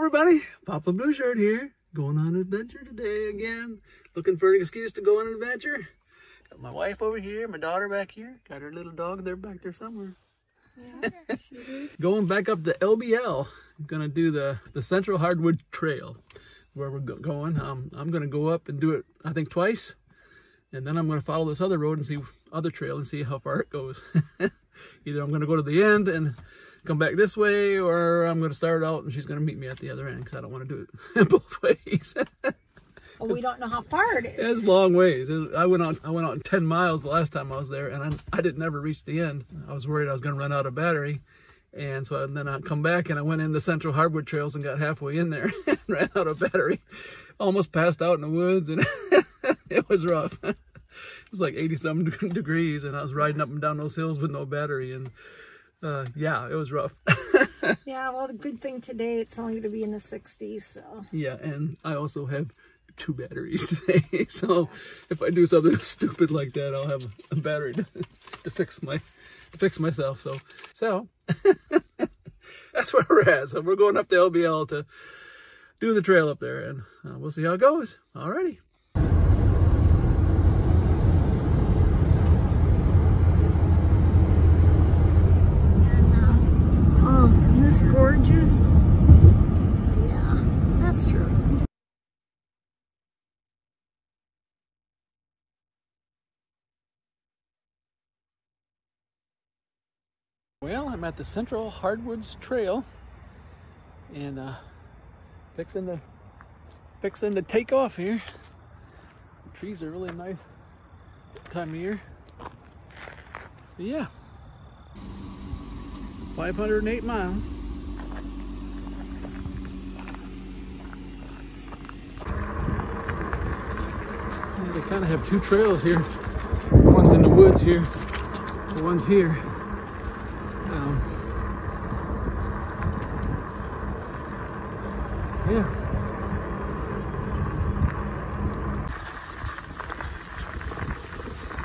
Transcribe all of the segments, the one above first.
everybody, Papa Blue Shirt here, going on an adventure today again. Looking for an excuse to go on an adventure. Got my wife over here, my daughter back here, got her little dog there back there somewhere. Yeah, she did. Going back up to LBL. I'm gonna do the Central Hardwood Trail where we're going. I'm gonna go up and do it, I think, twice, and then I'm gonna follow this other road and see other trail and see how far it goes. Either I'm gonna go to the end and come back this way, or I'm going to start out and she's going to meet me at the other end because I don't want to do it both ways. Well, we don't know how far it is. It's long ways. I went out 10 miles the last time I was there, and I didn't ever reach the end. I was worried I was going to run out of battery, and so then I come back and I went into Central Hardwood Trails and got halfway in there and ran out of battery. Almost passed out in the woods, and it was rough. It was like 80-something degrees, and I was riding up and down those hills with no battery, and yeah, it was rough. Yeah, well, the good thing today, it's only going to be in the 60s, so. Yeah, and I also have 2 batteries today, so if I do something stupid like that, I'll have a battery to fix myself. So that's where we're at. So we're going up to LBL to do the trail up there, and we'll see how it goes. Alrighty. Gorgeous. Yeah, that's true. Well, I'm at the Central Hardwoods Trail and fixing to take off here. The trees are really nice time of year. So yeah, 508 miles. They kind of have 2 trails here. One's in the woods here, the one's here. Yeah.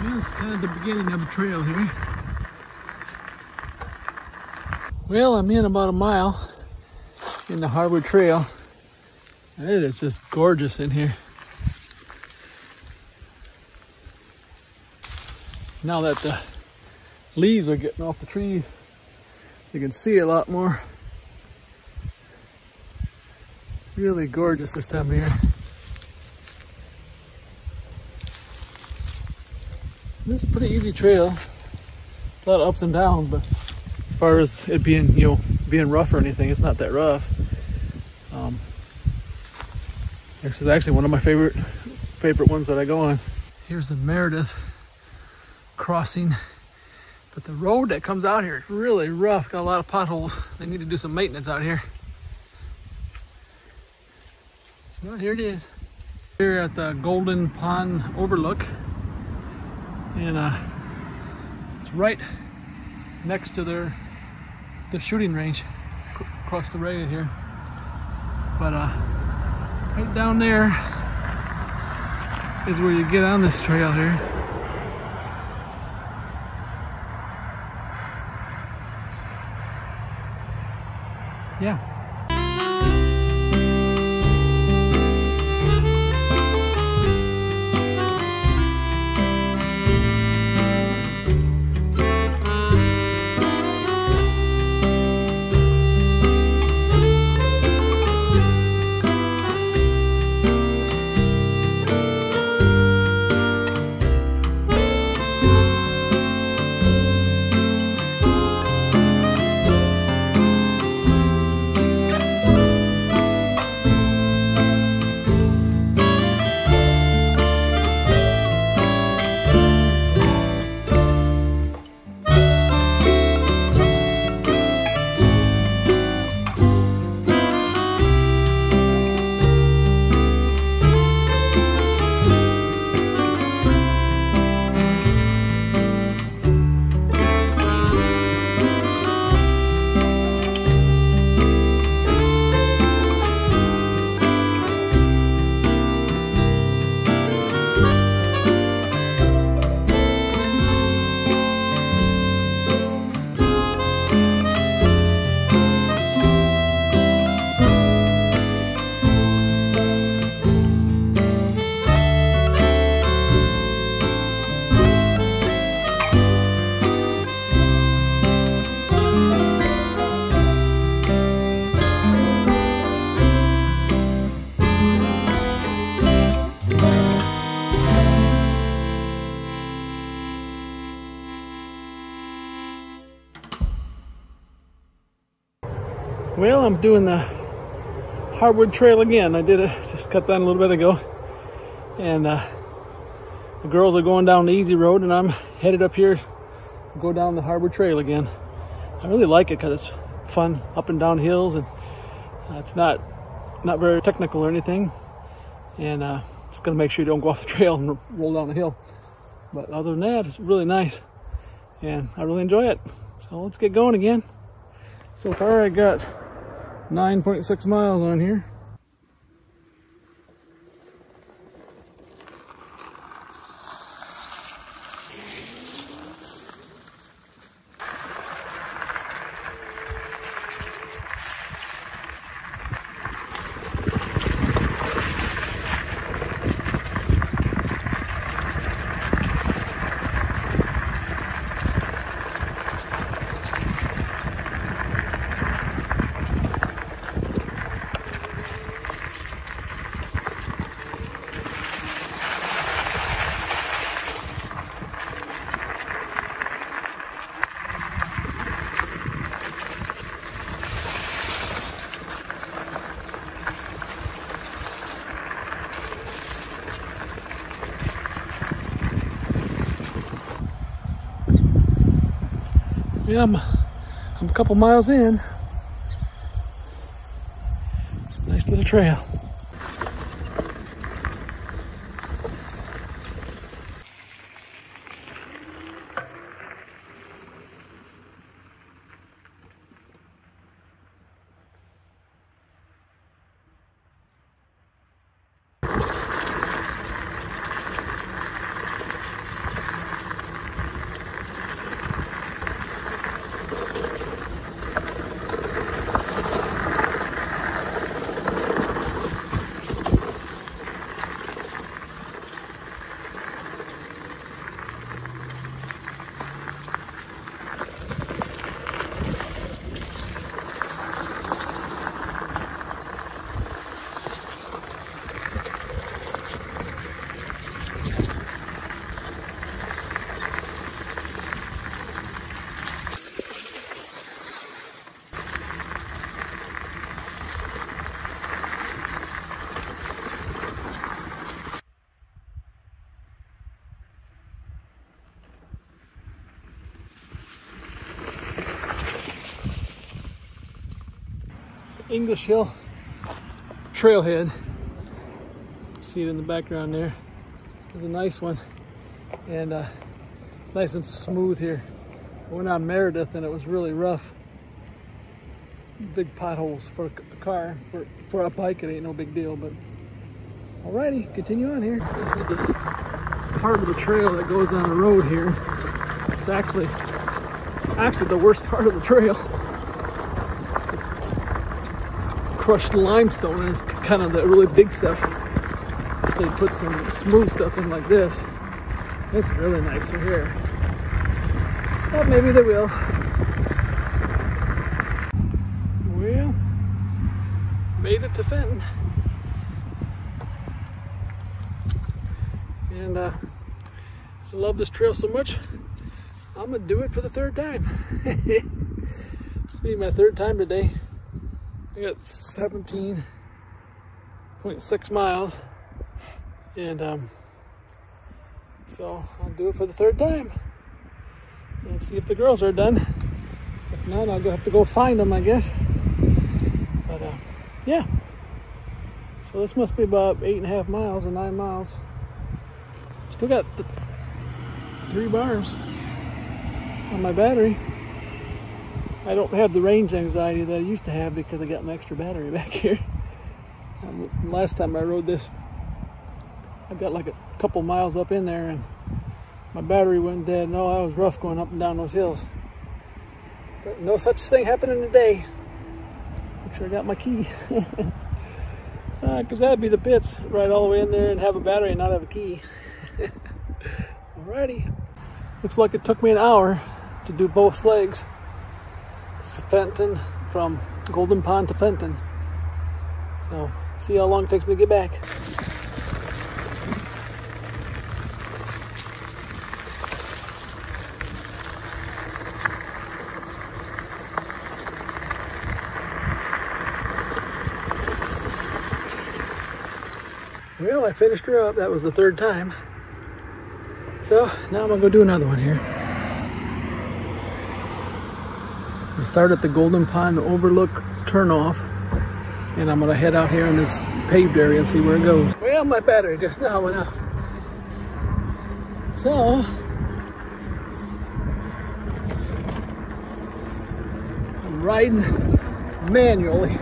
Well, it's kind of the beginning of the trail here. Well, I'm in about a mile in the Hardwood Trail, and it is just gorgeous in here. Now that the leaves are getting off the trees, you can see a lot more. Really gorgeous this time of year. This is a pretty easy trail. A lot of ups and downs, but as far as it being, being rough or anything, it's not that rough. This is actually one of my favorite ones that I go on. Here's the Meredith crossing, but the road that comes out here is really rough. Got a lot of potholes. They need to do some maintenance out here. Well, here it is. Here at the Golden Pond Overlook, and it's right next to the shooting range across the road here. But right down there is where you get on this trail here. Yeah. I'm doing the Hardwood Trail again. I did it, just cut down a little bit ago. And the girls are going down the easy road and I'm headed up here to go down the Hardwood Trail again. I really like it because it's fun up and down hills, and it's not very technical or anything. And just gotta make sure you don't go off the trail and roll down the hill. But other than that, it's really nice and I really enjoy it. So let's get going again. So far I got 9.6 miles on here. Yeah, I'm a couple miles in. Nice little trail. English Hill trailhead. See it in the background there. It's a nice one, and it's nice and smooth here. I went on Meredith and it was really rough. Big potholes for a car. For a bike it ain't no big deal, but alrighty, continue on here. This is the part of the trail that goes on the road here. It's actually the worst part of the trail. Crushed limestone is kind of the really big stuff. If they put some smooth stuff in like this, it's really nice from here. But maybe they will. Well, made it to Fenton. And I love this trail so much, I'm gonna do it for the third time. It's be my third time today. I got 17.6 miles, and so I'll do it for the third time and see if the girls are done. If not, I'll have to go find them, I guess. But yeah, so this must be about 8.5 miles or 9 miles. Still got 3 bars on my battery. I don't have the range anxiety that I used to have because I got my extra battery back here. Last time I rode this, I got like a couple miles up in there and my battery went dead. No, that was rough going up and down those hills. But no such thing happening today. Make sure I got my key. Because that'd be the pits, ride all the way in there and have a battery and not have a key. Alrighty. Looks like it took me an hour to do both legs. Fenton, from Golden Pond to Fenton. So, see how long it takes me to get back. Well, I finished her up. That was the third time. So now I'm gonna go do another one here. We start at the Golden Pond Overlook turnoff, and I'm gonna head out here in this paved area and see where it goes. Well, my battery just now went out. So I'm riding manually.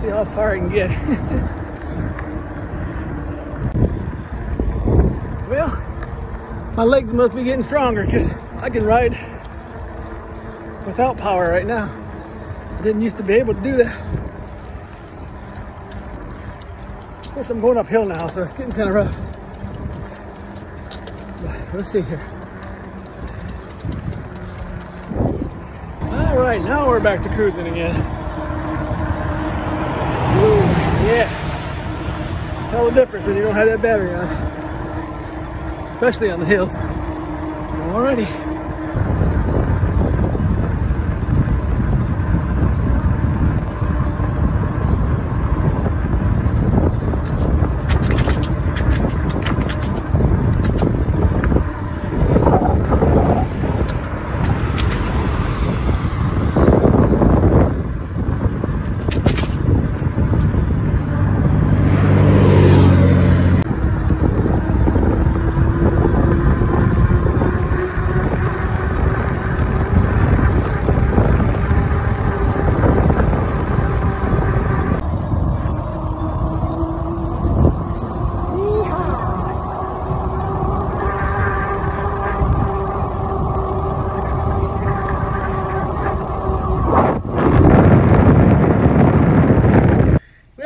See how far I can get. Well, my legs must be getting stronger because I can ride without power right now. I didn't used to be able to do that. Of course, I'm going uphill now, so it's getting kind of rough. But let's see here. All right, now we're back to cruising again. Ooh, yeah. Tell the difference when you don't have that battery on. Especially on the hills. Alrighty.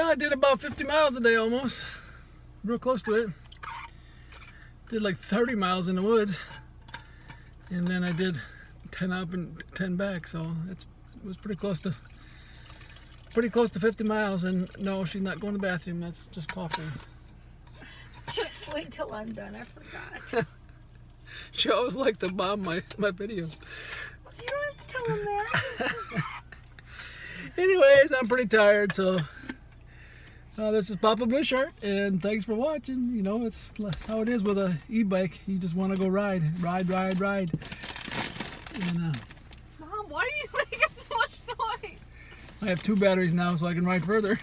I did about 50 miles a day almost, real close to it. Did like 30 miles in the woods, and then I did 10 up and 10 back, so it was pretty close to 50 miles. And no, she's not going to the bathroom, that's just coughing. Just wait till I'm done, I forgot. She always likes to bomb my videos. You don't have to tell him that. Anyways, I'm pretty tired, so this is Papa Blue Shirt, and thanks for watching. You know, that's how it is with a e-bike. You just want to go ride. And, Mom, why are you making so much noise? I have 2 batteries now, so I can ride further.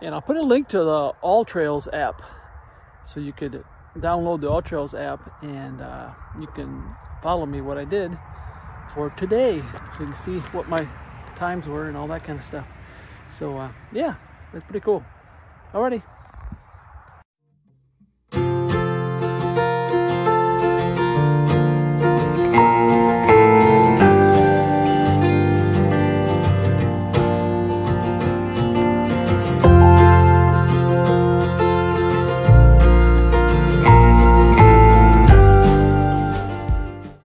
And I'll put a link to the AllTrails app, so you could download the AllTrails app, and you can follow me what I did for today, so you can see what my times were and all that kind of stuff. So yeah, that's pretty cool. Alrighty.